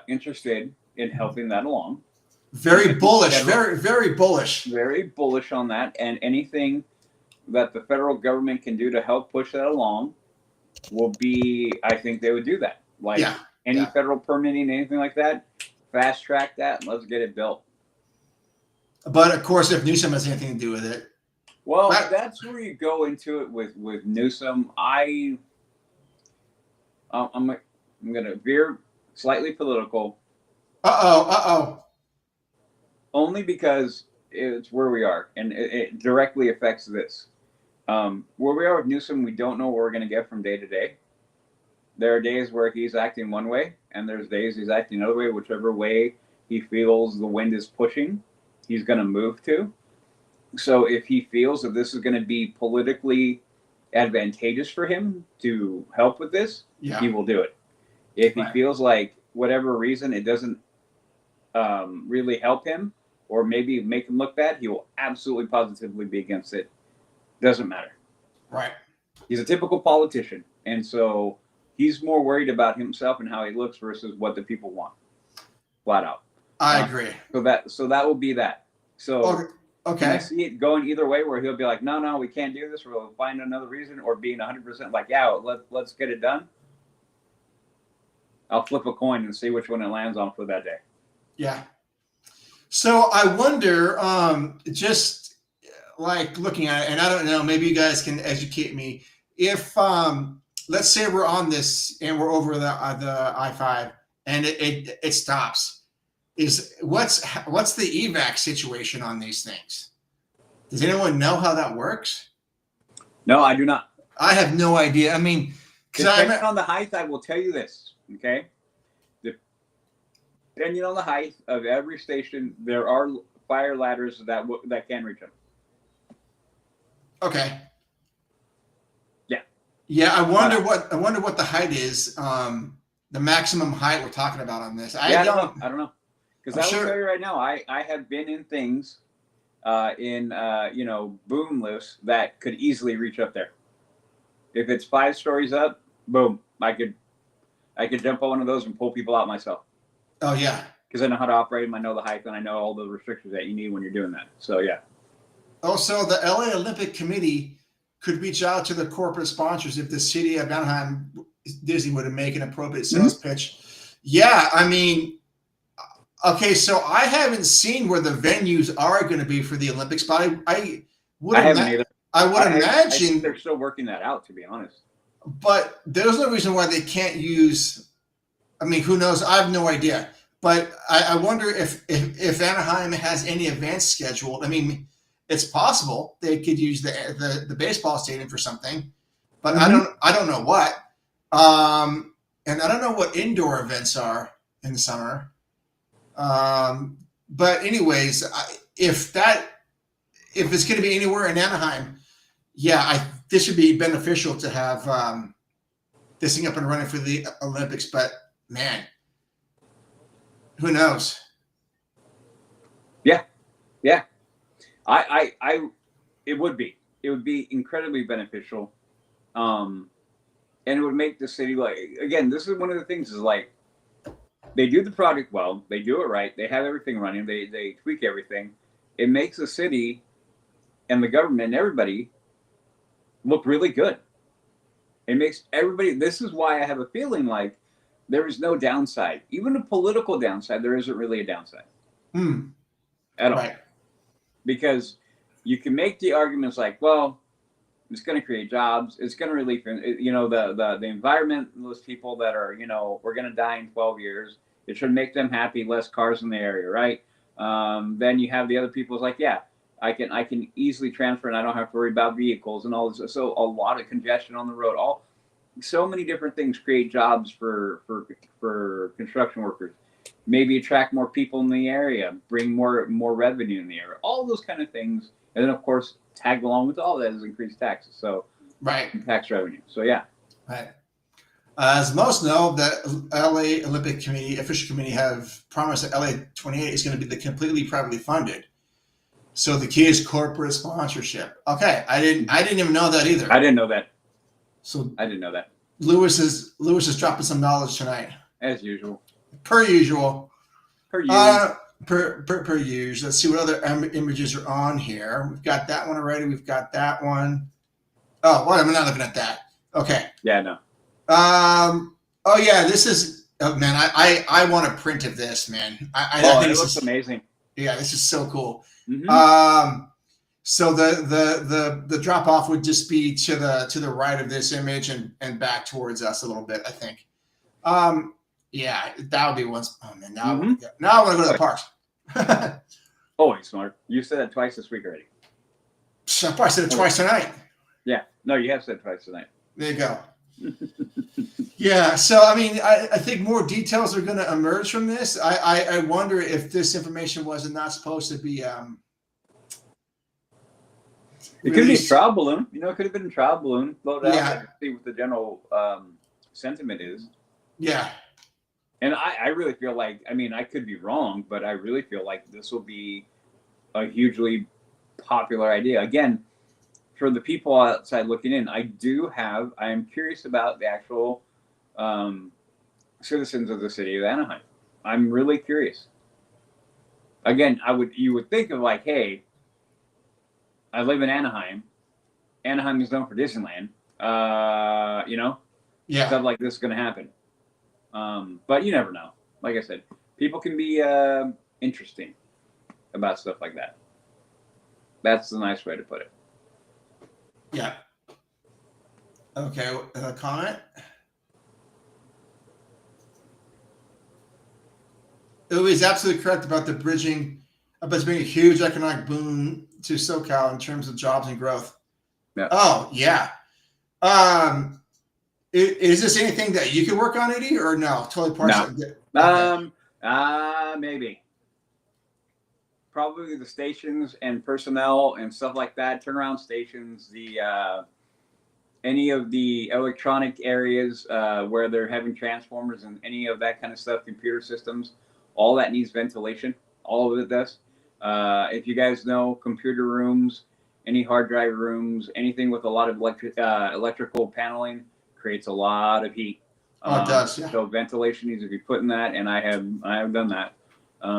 interested in helping that along. Very bullish, very, very bullish. Very bullish on that, and anything that the federal government can do to help push that along will be, I think they would do that. Like any federal permitting, anything like that, fast track that, and let's get it built. But of course, if Newsom has anything to do with it. Well, that's where you go into it with Newsom. I'm going to veer slightly political. Only because it's where we are, and it directly affects this. Where we are with Newsom, we don't know what we're going to get from day to day. There are days where he's acting one way, and there's days he's acting another way. Whichever way he feels the wind is pushing, he's going to move to. So if he feels that this is going to be politically advantageous for him to help with this, he will do it. If he feels like, whatever reason, it doesn't really help him, or maybe make him look bad, he will absolutely positively be against it. Doesn't matter. Right. He's a typical politician, and so he's more worried about himself and how he looks versus what the people want. Flat out. I agree. So that will be that. So okay. I see it going either way, where he'll be like, no, we can't do this, or we'll find another reason, or being 100% like, let's get it done. I'll flip a coin and see which one it lands on for that day. Yeah. So I wonder, just like looking at it, and I don't know, maybe you guys can educate me. If let's say we're on this and we're over the I-5 and it stops, what's the evac situation on these things? Does anyone know how that works? No, I do not. I have no idea. I mean, depending on the height, I will tell you this. Okay. Depending on the height of every station, there are fire ladders that can reach them. Okay. Yeah. I wonder what the height is. The maximum height we're talking about on this. I don't know. Because I will tell you right now, I have been in things in boom lifts that could easily reach up there. If it's 5 stories up, boom, I could jump on one of those and pull people out myself. Oh yeah. Because I know how to operate them, I know the height, and I know all the restrictions that you need when you're doing that. So yeah. Also, the LA Olympic Committee could reach out to the corporate sponsors if the city of Anaheim, Disney, would make an appropriate sales pitch. Yeah, I mean, okay, so I haven't seen where the venues are going to be for the Olympics, but I would haven't either. I would imagine I think they're still working that out, to be honest. But there's no reason why they can't use. I mean, who knows? I have no idea. But I wonder if Anaheim has any events scheduled. I mean, it's possible they could use the baseball stadium for something, but I don't know what. And I don't know what indoor events are in the summer. But anyways, if it's going to be anywhere in Anaheim, yeah, this would be beneficial to have this thing up and running for the Olympics. But man, who knows? Yeah. It would be incredibly beneficial. And it would make the city, like, again, this is one of the things is like, they do the project well, they do it right, they have everything running, they tweak everything. It makes the city and the government and everybody look really good. It makes everybody, this is why I have a feeling like there is no downside. Even a political downside, there isn't really a downside. At all. Right. Because you can make the arguments like, well, it's going to create jobs. It's going to relieve, you know, the environment, those people that are, you know, we're going to die in 12 years. It should make them happy, less cars in the area, right? Then you have the other people like, yeah, I can easily transfer and I don't have to worry about vehicles and all this. So a lot of congestion on the road. So many different things create jobs for construction workers. Maybe attract more people in the area, bring more revenue in the area. All those kind of things. And then, of course, tagged along with all that is increased taxes. So, right, tax revenue. So, yeah. Right. As most know, the LA Olympic Committee, official committee, have promised that LA28 is going to be completely privately funded. So the key is corporate sponsorship. Okay, I didn't even know that either. I didn't know that. So I didn't know that. Lewis is dropping some knowledge tonight. As usual. Per usual. Per usual. Per usual. Let's see what other images are on here. We've got that one already. We've got that one. Oh, what? I'm not looking at that. Okay. Yeah, no. Oh yeah, this is. Oh man, I want a print of this, man. I think it looks amazing. Yeah, this is so cool. Mm-hmm. So the drop off would just be to the right of this image and back towards us a little bit, I think. Yeah, that would be one. Oh man, now I want to go to the parks. Always smart. You said that twice this week already. I probably said it twice tonight. Yeah, no, you have said it twice tonight. There you go. Yeah, so I mean, I think more details are going to emerge from this. I wonder if this information was not supposed to be. It could be a trial balloon. You know, it could have been a trial balloon. Float out and see what the general sentiment is. Yeah. And I really feel like, I mean, I could be wrong, but I really feel like this will be a hugely popular idea. Again, for the people outside looking in, I am curious about the actual citizens of the city of Anaheim. I'm really curious. Again, you would think of like, hey, I live in Anaheim. Anaheim is known for Disneyland. You know, stuff like this is going to happen. But you never know. Like I said, people can be interesting about stuff like that. That's the nice way to put it. Yeah. Okay. Comment. It was absolutely correct about the bridging, about being a huge economic boon to SoCal in terms of jobs and growth. Yeah. Oh yeah. Is this anything that you could work on, Eddie, or no? Totally partial. No. Okay. Maybe. Probably the stations and personnel and stuff like that. Turnaround stations, any of the electronic areas where they're having transformers and any of that kind of stuff, computer systems, all that needs ventilation. All of it does. If you guys know computer rooms, any hard drive rooms, anything with a lot of electrical paneling creates a lot of heat. Oh, it does. Yeah. So ventilation needs to be put in that, and I have done that.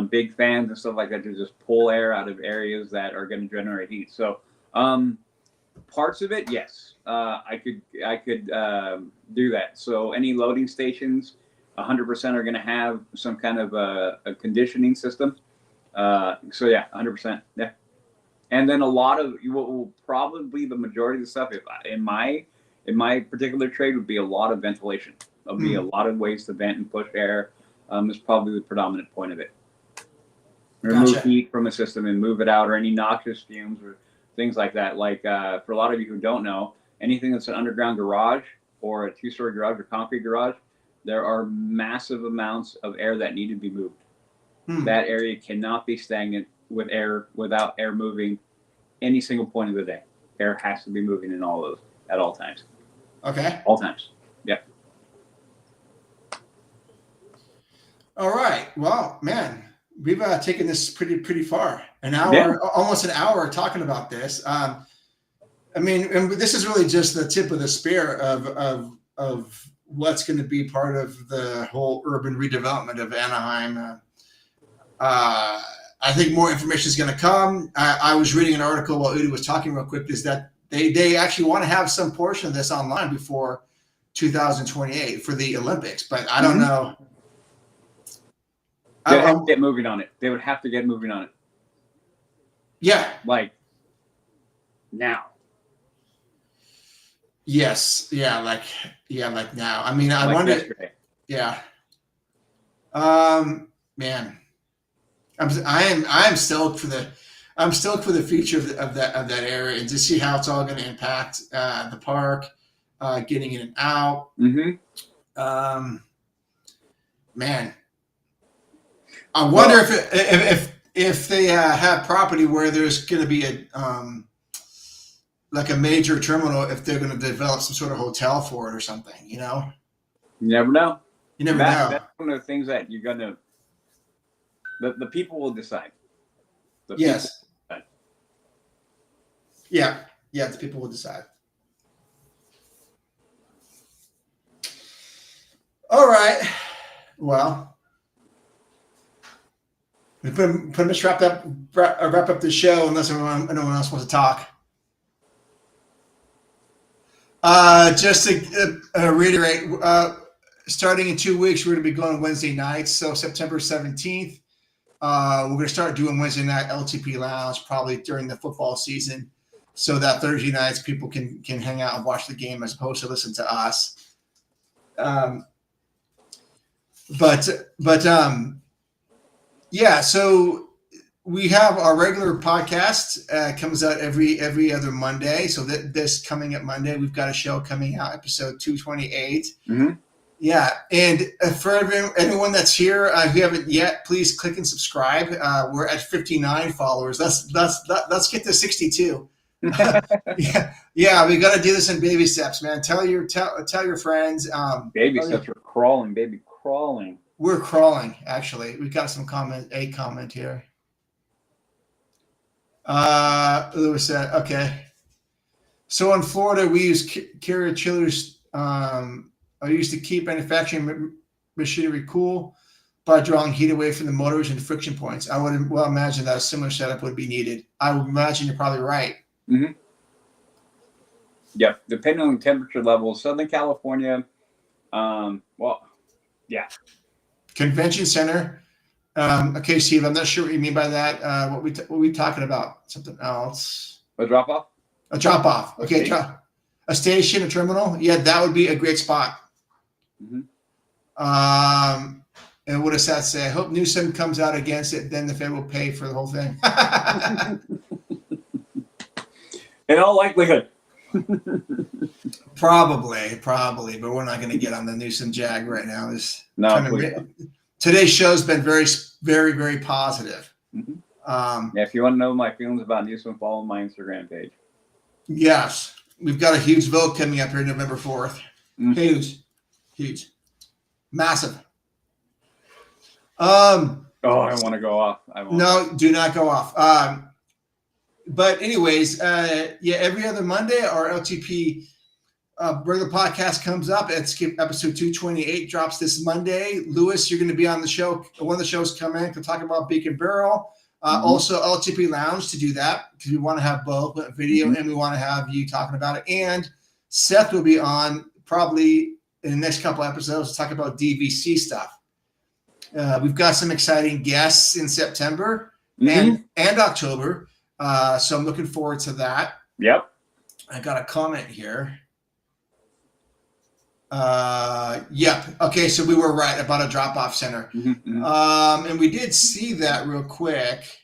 big fans and stuff like that to just pull air out of areas that are going to generate heat. So parts of it, yes, I could do that. So any loading stations, 100% are going to have some kind of a conditioning system. So yeah, 100%, yeah. And then a lot of what will probably the majority of the stuff, if in my particular trade, would be a lot of ventilation. There'll be a lot of ways to vent and push air. Is probably the predominant point of it. Remove heat from a system and move it out, or any noxious fumes or things like that. Like for a lot of you who don't know, anything that's an underground garage or a 2-story garage or concrete garage, there are massive amounts of air that need to be moved. That area cannot be stagnant with air without air moving any single point of the day. Air has to be moving in all those at all times. Okay. All times. Yeah. All right. Well, man, we've taken this pretty far. An hour, almost an hour talking about this. I mean, and this is really just the tip of the spear of what's going to be part of the whole urban redevelopment of Anaheim. I think more information is going to come. I was reading an article while Udi was talking real quick, is that they actually want to have some portion of this online before 2028 for the Olympics, but I don't know. They have to get moving on it. They would have to get moving on it. Yeah. Like now. Yes. Yeah. Like now. I mean, I wonder. Yesterday. Yeah. Man, I'm stoked for the future of that area, and to see how it's all going to impact the park, getting in and out. Man, I wonder if they have property where there's going to be like a major terminal, if they're going to develop some sort of hotel for it or something. You know. You never know. You never know. That's one of the things that you're going to. The people will decide. Yes. Yeah. Yeah. The people will decide. All right. Well, we pretty much wrap up the show, unless anyone else wants to talk. Just to reiterate, starting in 2 weeks, we're going to be going Wednesday nights. So September 17th. We're going to start doing Wednesday night LTP Lounge probably during the football season, so that Thursday nights people can hang out and watch the game as opposed to listen to us. Yeah. So we have our regular podcast comes out every other Monday. So this coming up Monday, we've got a show coming out, episode 228. Yeah, and for everyone that's here, if you haven't yet, please click and subscribe. We're at 59 followers. Let's get to 62. Yeah, we got to do this in baby steps, man. Tell your friends. Baby steps. We're crawling, baby, crawling. We're crawling. Actually, we got some comment here. Lewis said, okay. So in Florida, we use carrier chillers. I used to keep manufacturing machinery cool by drawing heat away from the motors and friction points. I would imagine that a similar setup would be needed. I would imagine you're probably right. Yeah, depending on the temperature levels, Southern California, yeah. Convention Center. Okay, Steve, I'm not sure what you mean by that. What we talking about? Something else? A drop off? A drop off. Okay, a station, a terminal. Yeah, that would be a great spot. And what does that say? I hope Newsom comes out against it. Then the Fed will pay for the whole thing. In all likelihood. Probably, but we're not going to get on the Newsom jag right now. Today's show's been very, very, very positive. Yeah, if you want to know my feelings about Newsom, follow my Instagram page. Yes, we've got a huge vote coming up here November 4th. Huge, massive. I want to go off. No, do not go off. But anyways, every other Monday our LTP regular podcast comes up. It's episode 228 drops this Monday. Lewis, you're going to be on the show. One of the shows come in to talk about Beacon Barrel. Also LTP Lounge to do that because we want to have both video and we want to have you talking about it. And Seth will be on probably in the next couple episodes to talk about DVC stuff. We've got some exciting guests in September and October. So I'm looking forward to that. Yep. I got a comment here. Yep. Okay. So we were right about a drop-off center. And we did see that real quick.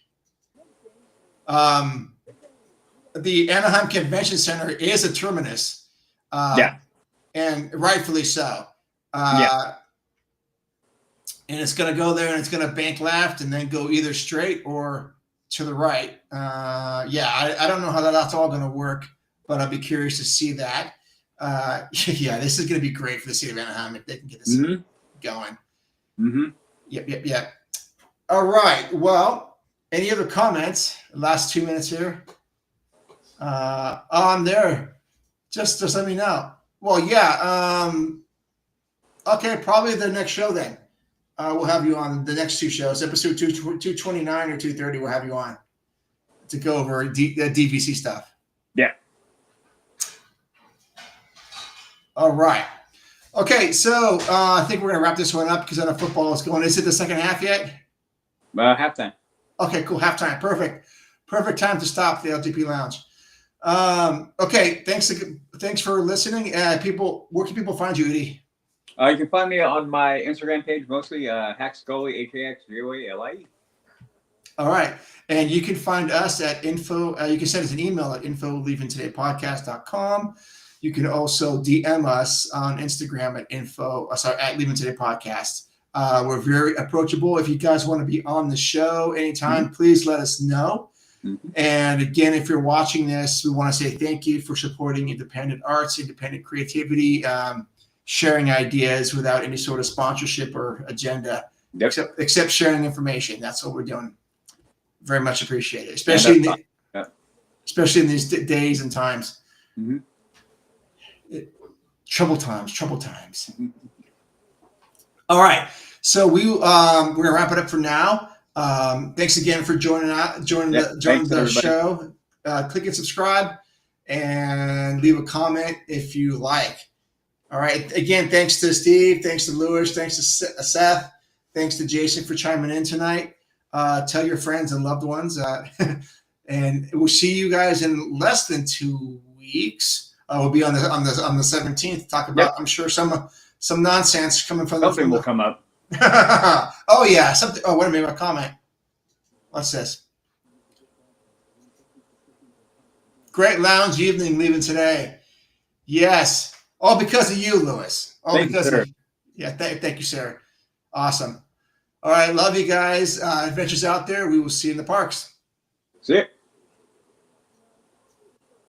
The Anaheim Convention Center is a terminus. And rightfully so. And it's going to go there and it's going to bank left and then go either straight or to the right. I don't know how that's all going to work, but I'll be curious to see that. This is going to be great for the city of Anaheim if they can get this going. Yep. All right. Well, any other comments? Last 2 minutes here. I'm there. Just let me know. Well, okay, probably the next show then. We'll have you on the next two shows, episode 229 or 230. We'll have you on to go over DVC stuff. Yeah. All right. Okay, so I think we're going to wrap this one up because I know football is going. Is it the second half yet? Halftime. Okay, cool. Halftime. Perfect. Perfect time to stop the LTP Lounge. Okay, thanks for listening. People, where can people find you, Edie? You can find me on my Instagram page, mostly Haxgoli, HAXGOALIE. All right. And you can find us at info. You can send us an email at info@leavingtodaypodcast.com. You can also DM us on Instagram at Leaving Today Podcast. We're very approachable. If you guys want to be on the show anytime, please let us know. And again, if you're watching this, we want to say thank you for supporting independent arts, independent creativity, sharing ideas without any sort of sponsorship or agenda, except sharing information. That's what we're doing. Very much appreciated, especially in these days and times. Trouble times. All right, so we're gonna wrap it up for now. Thanks again for joining the show. Click and subscribe and leave a comment if you like. All right. Again, thanks to Steve. Thanks to Lewis. Thanks to Seth. Thanks to Jason for chiming in tonight. Tell your friends and loved ones. And we'll see you guys in less than 2 weeks. We'll be on the 17th. Talk about I'm sure some nonsense coming from something will come up. Oh yeah, something. Oh, wait a minute, a comment. What's this? Great lounge evening leaving today. Yes, all because of you, Lewis. Thank you, sir. Thank you, sir. Awesome. All right, love you guys. Adventures out there. We will see you in the parks. See ya.